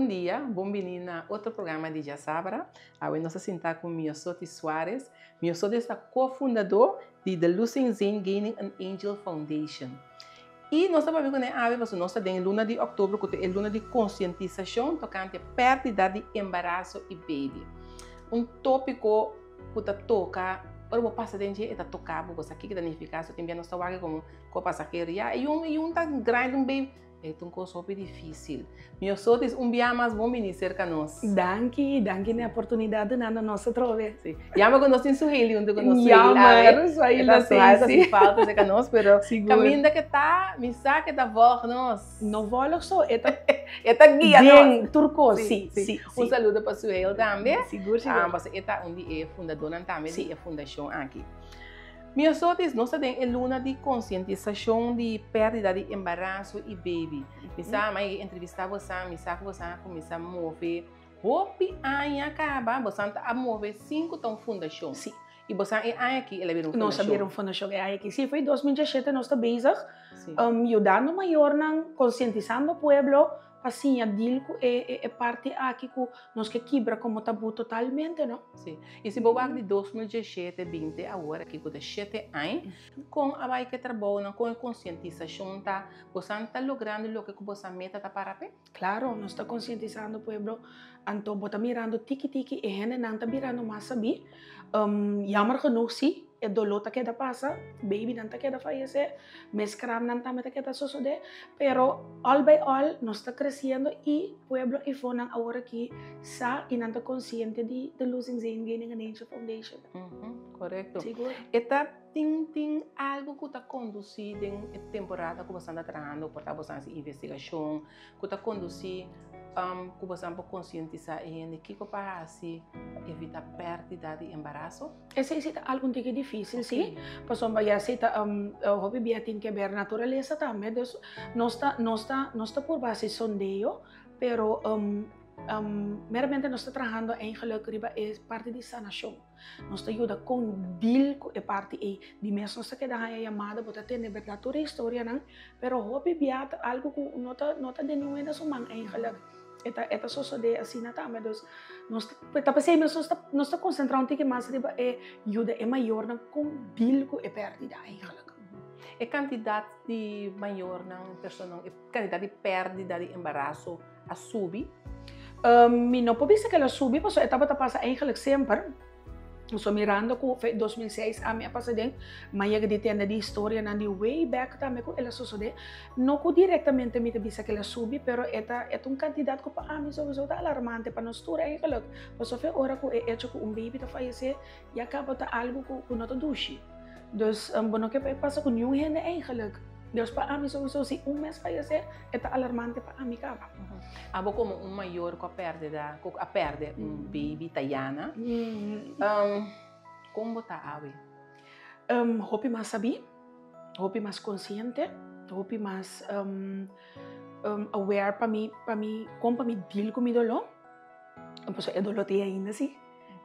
Bom dia, bem-vindo a outro programa de Jassabra. Hoje nós estamos com Miosotis Soares. Miosotis é cofundador de The Losing Zen Gaining an Angel Foundation. E nós estamos vendo que nós estamos em luna de outubro, que é luna de conscientização tocante a perda de embaraço e baby. Tópico que toca, eu passo de dia está tocado, você aqui que danificar, você também não está como passageria e tá grande baby. É uma coisa super difícil. Meus sotis dia mais bom vir cerca de nós. Danke na oportunidade na nossa trove. Sim. Llama quando nós em Suheli, onde nós Suheli. falta de nós, pero caminho que tá, me saque da voz nós. Não vou só, eta guia nós. Turco, sim. Saludo para Suheli também. Seguro. Mas eta onde é fundadora também, é fundação aqui. Meus sotis, nós temos a luna de conscientização de perda de embaraço e baby. Mas entrevistar você, você começa a mover. Hope ainda acaba, você a mover 5 tão fundação. Sim. E você é aqui, ele viram fundação. Nós sabiam fundação é aqui. Sim, foi em 2017 nós estamos bezig, sim. Ajudando maior na conscientizando o pueblo. Assim, a dilco é parte aqui que nós que quebra como tabu totalmente, não? Sim. E se você de 2017, 20 agora que com 7 anos, com a vai que trabalha com a conscientização, tá? Você está logrando o que você meta tá para pé? Claro, nós está conscientizando o pueblo, então bota mirando tiki e gente não está mirando mais sabe. Jammer genoeg sim. É dolor que da passa, baby não que da fallecer, mescram não tá que da suceder, pero all by all nós está crescendo e o pueblo e fonang agora que sa e não tá consciente de The Losing Zen Gaining an Angel Foundation. Correto. Seguro. Eta tem algo que está conduzindo em temporada que você está trabalhando, por estar fazendo investigação, que está conduzindo que você pode conscientizar em que para assim evitar perda de embaraço? Esse é algo que é difícil, sim. Porque vai ser hobby bem tem que ver natureza também. Nós está por base sondeio, pero meramente nós está trabalhando em que é parte de sanação. Nós ajuda com deal é parte de mesmo nós que dá a chamada para ter verdade toda a história não, pero hobby bem algo que nota de nenhuma das humanas em Eta sucede assim na também nós está concentrando um pouco mais riba é ajuda é maior na com bilco é perdida eigenlijk. É quantidade de maior na pessoa é quantidade de perda de embaraço a subir. Não pode dizer que ela subi, porque a etapa passa eigenlijk sempre. So mirando ko 2006 a minha passadeng maya que tem de história na de way back também ko ela sucede não ko diretamente me bisa que ela subi pero é um candidato ko pa mim sowieso tá alarmante para nós tudo aí claro porque foi hora ko é hecho ko baby tá fallecer e acaba tá algo ko não tá dushi dus bueno que passa com nenhum gente eigenlijk Deus para mim sowieso se mês fallecer é tá alarmante para mim acaba Abo como maior com a perda baby Tayana. Como tá awe? Hopi mais sabi, hopi mais consciente, hopi mais aware para mim como para mim deal com mi dolor. Então é dolor te ainda sim.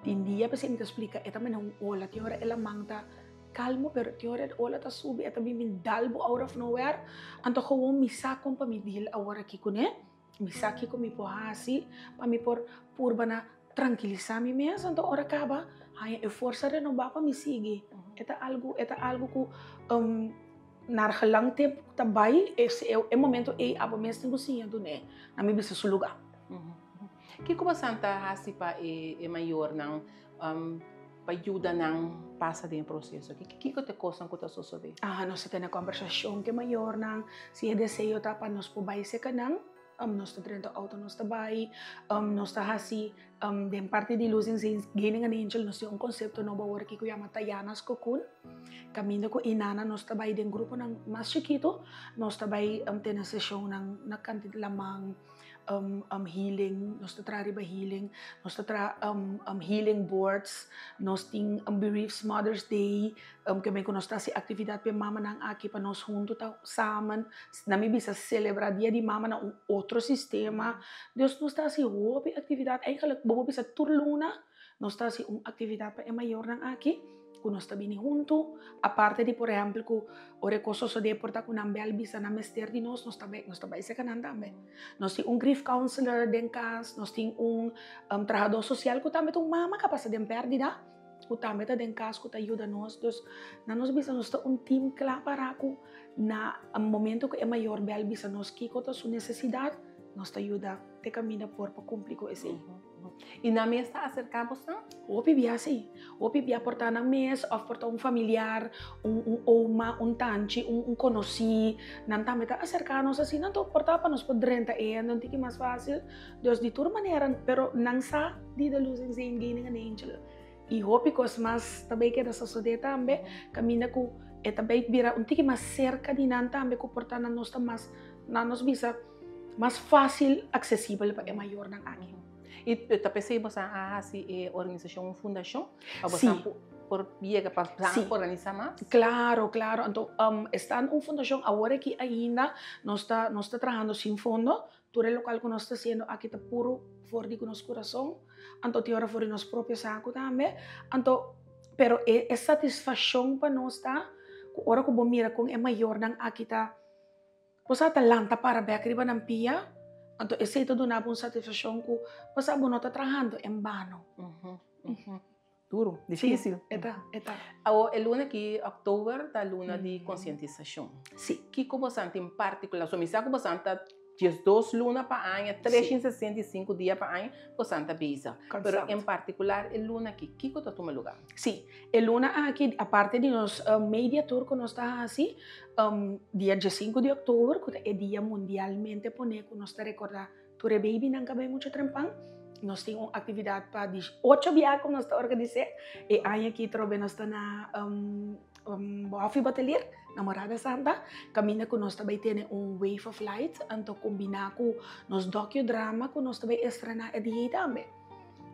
Tem dia para se me explica, é também não olha, tem hora ela manta calmo, pero tem hora olha tá subi, é também me dalbo out of nowhere. Então como me saco para me deal agora aqui com né? Misaki ko mi pohasi, pami por bana tranquilizar mi mesmo, então ora acaba, ai eu força de não bapa mi sige. Eta algo ko nar gelang tempo também é momento abo mesmo cozinha do né, na mi bisa suluga. Que como santa hasi pa é maior não para ajudar não passa de processo. Que te coisa que tá suceder? Nós temos conversação que maior não, se é desejo tá para nós pobai se canang. Nós estamos dentro do auto, nós estamos aí, nós estamos assim, de parte de Losing Zen Gaining an Angel, nós temos conceito novo agora que chama Tayanas Cocoon. Caminho com inana, nós estamos aí dentro grupo mais chiquito, nós estamos aí tendo sessão na cantidade lamang healing, nós estamos healing, nós estamos healing boards, nós temos Bereaved Mother's Day, kami ko nós estamos atividade para mama nang aqui para nós juntos saman, nami bisa celebrar dia de mama na outro sistema, Deus nós está assim hobby atividade, eigenlijk bobo bisa turluna, nós está assim atividade para maior nang aqui, que nós também junto, a parte de, por exemplo, que o recurso de portar com nambel bisa na mester de nós também se canan também. Nós temos grief counselor den casa, nós temos trabalhador social que também tem mama capaz de perdida, que também tá den casa que ajuda nós. Então, nós bisa nós team claro para que na momento que é maior bel bisa nós que com sua necessidade, nós ajuda te caminha para cumprir com esse. E na mesa acercamos, não? O pibia sim. O pibia portar na mesa, ou portar familiar, oma, tanti, conhecido, não também tá acercar-nos assim, não tô portar para nós poder não tem que mais fácil. Então, de toda maneira, pero não sa de losing zijn gaining an angel. E hope que os mais também que da sociedade também caminha com e também vira que mais cerca de não também que portar na nós mais na nos visa mais fácil acessível para maior na aqui. E tu pensei você a organização, uma fundação, ou você por via capaz de organizar mais? Claro. Então, está uma fundação agora que ainda nós está trabalhando sem fundo, todo o local que nós está fazendo aqui está puro fora de nosso coração, então tem hora fora de nosso próprio saco também, então, pero é satisfação para nós tá, hora que bom mira com é maior dan aqui tá, você tá lanta para ver que riba pia. Então, esse é todo uma satisfação que você não está trabalhando em vano. Duro, difícil. Eta. A luna aqui, outubro, da luna de conscientização. Sim. Que como você em particular, so me sabe como você dias 2 lunas para ano, 365 dias para ano, você está bisa. Pero em particular, a luna aqui, que você toma lugar? Sim. A luna aqui, a parte de nós media tour que nós está assim, dia 5 de outubro, que é dia mundialmente pone que nós está recordar ture baby não cabe muito trempang. Nós temos uma atividade para 8 dias que nós está organizando e aí aqui trobe nós está na Boafi Batelier, Namorada Santa, caminha que nós também temos Wave of Light, então combinar com nos docudrama que nós também estrenar a dia também.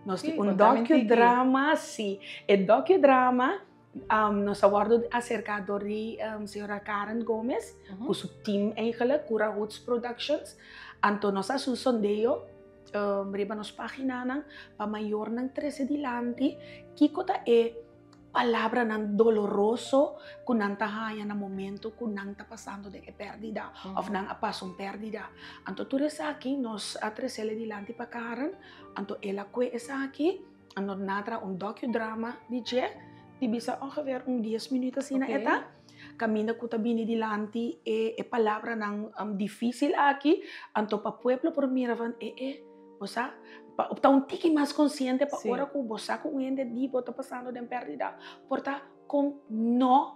Nós temos docudrama, sim, e docudrama nós abordo acerca de senhora Karen Gomez, com seu time eigenlijk, Cura Roots Productions, então nós fazemos um sondeio, riba nos página para maior ng 13 dilante, que kota palavra ng doloroso kung nang tahaya na momento kung nang tapasando de perdida of nang apasong perdida. Anto ture sa akin nos atresele dilante pa Karen, anto ela kwe sa akin, ano natra docudrama di je, di bisa ongeveer 10 minutos ina eta. Camina ko tabi ni dilante palavra ng difícil aqui, anto pa pueblo por miravan bosa para um tique mais consciente para ora que bosa com ende di bota passando de perdida porta com no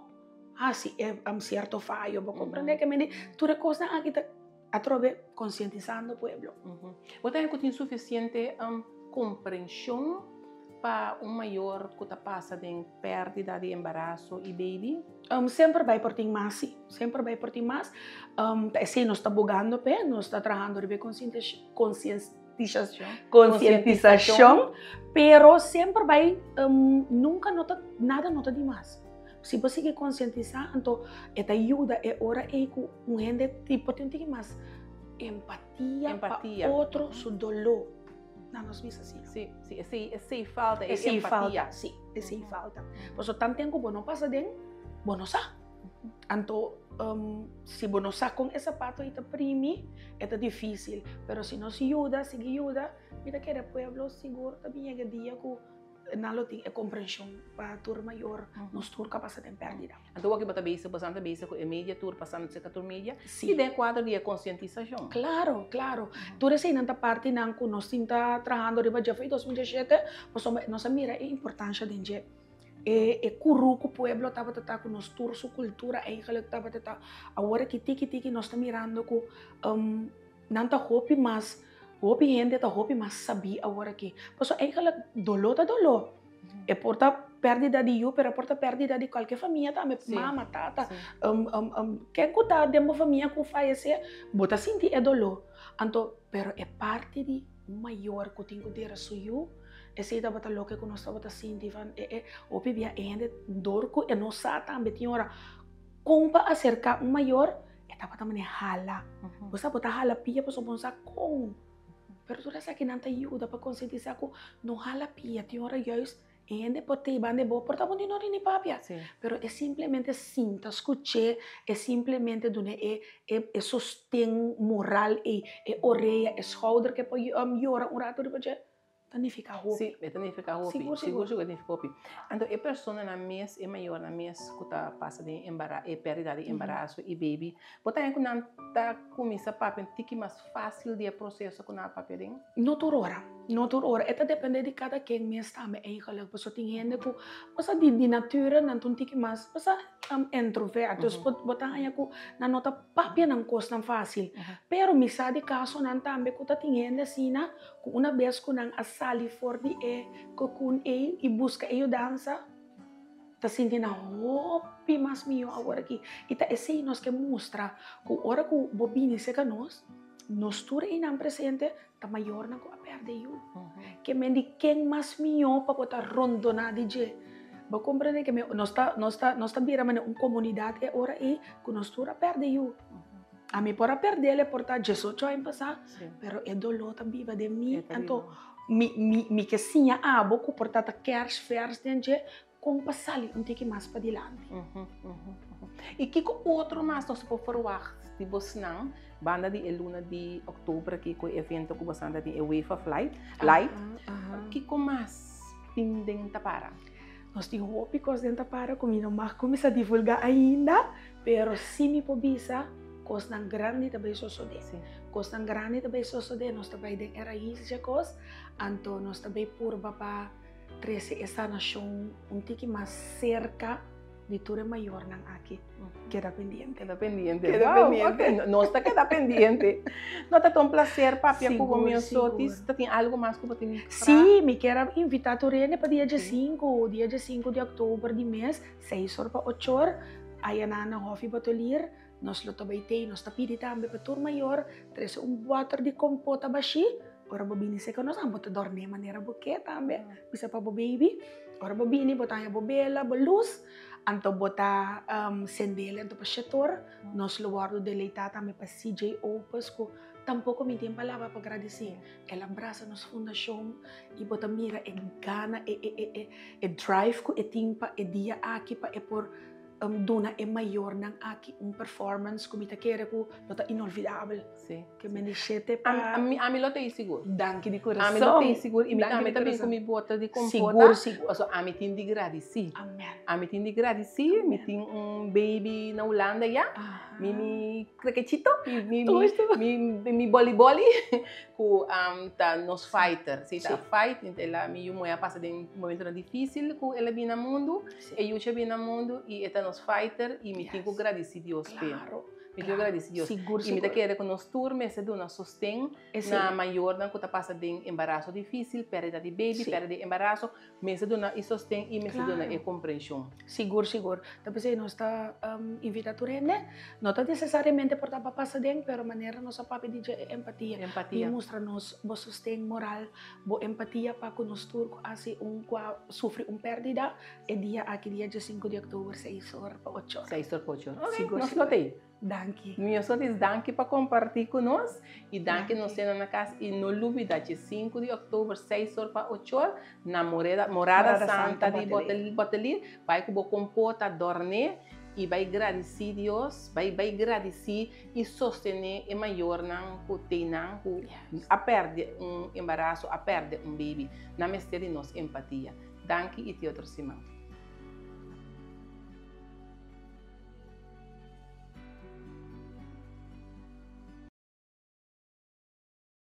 assim é certo fallo vou compreender que me tudo coisa aqui a trove conscientizando o pueblo. Você tem suficiente compreensão para maior que passa de perda de embaraço e baby? Sempre vai por ti mais, sim. Sempre vai por ti mais. Sim, nós está bugando, nós está trabalhando de conscientização, pero sempre vai, nunca nada nota demais. Se você quer conscientizar, então, esta ajuda é hora que um gente tipo tem mais empatia para outro seu dolor. Não nos visa assim. Sim, esse falta, esse empatia. Sim, esse falta. Por isso, tanto tempo que não passa de bonosa. Então, se bonosa com essa parte aí primi, é difícil. Mas se nos ajuda, mira que o pueblo seguro também é dia que não tem compreensão para a turma maior, nos turma capaz de perder. Então, aqui você bisa bastante bisa com a mídia, turma passando a turma mídia, e de quadro de conscientização. Claro. Tudo isso nessa parte não que nós estamos trabalhando riba já foi 2017, nós mira a importância de gente. E kuru ko pueblo tava tata ko nos tour su cultura e eigenlijk tava tata agora que tiki nós está mirando ko nanta hopi mas hopi gente ta hopi mas sabi agora que pois eigenlijk dolo e porta perdida de eu pero porta perdida de qualquer família também mama tata quem cuta de uma família que falece bota sentir é dolo anto pero é parte de maior que tem que ter suyo. Esse da bata loke que nós estava sentindo o pibia ainda dorco e nós também tinha hora compa acerca maior e tava também hala você bota hala pia para sobonsa com pero tu rasa que não te ajuda para conscientizar que não hala pia tinha hora juist ende pote bande bo porta bondi no rini papia. Sì. Pero è simplemente sinta, escuché, è simplemente dune è sostén moral e oreia, e schouder che poi llora un rato di pace. Tanifica hopi. Sì, e tanifica hopi. Sigur. Sicuro tanifica hopi. Ando e persona na mes e maior na mes kuta passa de embaraço e perdida de embaraço e baby. Bota em kunan ta kumisa papel tiki mais fácil de processo kuna papel. Not ora. Eta depende de cada quem me está me eigenlijk. Paso tingende ku, pasa di natura nantun tiki mas, pasa introvertos, botanya ku na nota papia nang kos nang fácil. Pero misa di caso nan tambe ku ta tingende sina, ku una vez ku nang asali for di ku kun e busca e dança. Ta senti na hopi mas mio agora aqui. Ita esse nos que mostra ku ora ku bobini se canos, nos tura inang presente, ta maior na ko a perde yu. Que mendi quem mas mio pa kota rondo na DJ. Ba comprende que nós tá vira mane comunidade e ora e ku nos tura perde yu. A mi pora perdele porta 18 anos passar, pero é dolor ta viva de mim. Então mi que sinha abo ku portata kers vers dentje com passali um tiki mais para dilante. E que outro mais nós podemos falar de você não? Banda de luna de outubro aqui com o evento que você anda de UEFA Flight Live. Que mais tem dentro para? Nós temos hópicos dentro para comigo, mas começa a divulgar ainda, pero se me pobisa, coisa grande também sucede. Coisa grande também sucede, nós também tem raiz de coisa, então nós também por para 13 essa nação um tiki mais cerca de tudo maior nang aqui. Queda pendiente. Queda pendiente. Okay. Nós tá queda pendiente. Não tá tão prazer, papi, com o meu sotis. Tem algo mais que você tem? Sim, me quero invitar a Turene para dia 5 de outubro de mês, 6 horas para 8 horas. Aí na Hofi Batolier, nós lo tabaitei, nós tapiri também para tur maior, 3 water de compota baixi. Ora bobini se que nós vamos dormir de maneira buquê também, bisa para baby. Ora bobini botanya bobela, luz, anto bota sendele anto para setor, nós lo guardo deleitado também para CJ Opus ko tampouco me tem palavra para agradecer. Ela abraça nos fundação e bota mira e gana e drive ko e timpa e dia aqui para por dona é maior nang aqui performance como ita quer ko nota inolvidável. Sim. Que me deixete para a mim lo tem seguro. Danke de coração. A mim lo tem seguro e me também com me bota de compota. Seguro. So a mim tem de agradecer. Amen. A mim tem de agradecer, me tem baby na Holanda já. Me cricketito, me voleibol com tá nos fighter. Se tá fight, ela me moia passa de momento difícil com ela vem no mundo, e eu vem no mundo e eta nos fighter e me tenho agradecido Deus Claro. Me tenho agradecido Deus. E me quer que nos turme se dona sostém na maior na que tá passa de embaraço difícil, perda de baby, perda de embaraço, me se dona e sostém e me se dona e compreensão. Seguro. Tapi se nós está invitado né? Não está necessariamente por estar passa de, pero maneira nossa papi de empatia. E mostra nos bo sostém moral, bo empatia para que nos turco assim sofre perdida e dia aqui dia 5 de outubro 6 horas para 8 horas. 6 horas para 8 horas. Seguro. Nós lotei. Danke. Meu só diz danke para compartilhar conosco e danke nos cena na casa e não dúvida de 5 de outubro 6 horas para 8 horas na morada santa de Botelir vai com o compota dormir e vai agradecer Deus, vai agradecer e sostener e maior não que tem não a perde embaraço, a perde baby na mestre de nós empatia. Danke e te outro semana.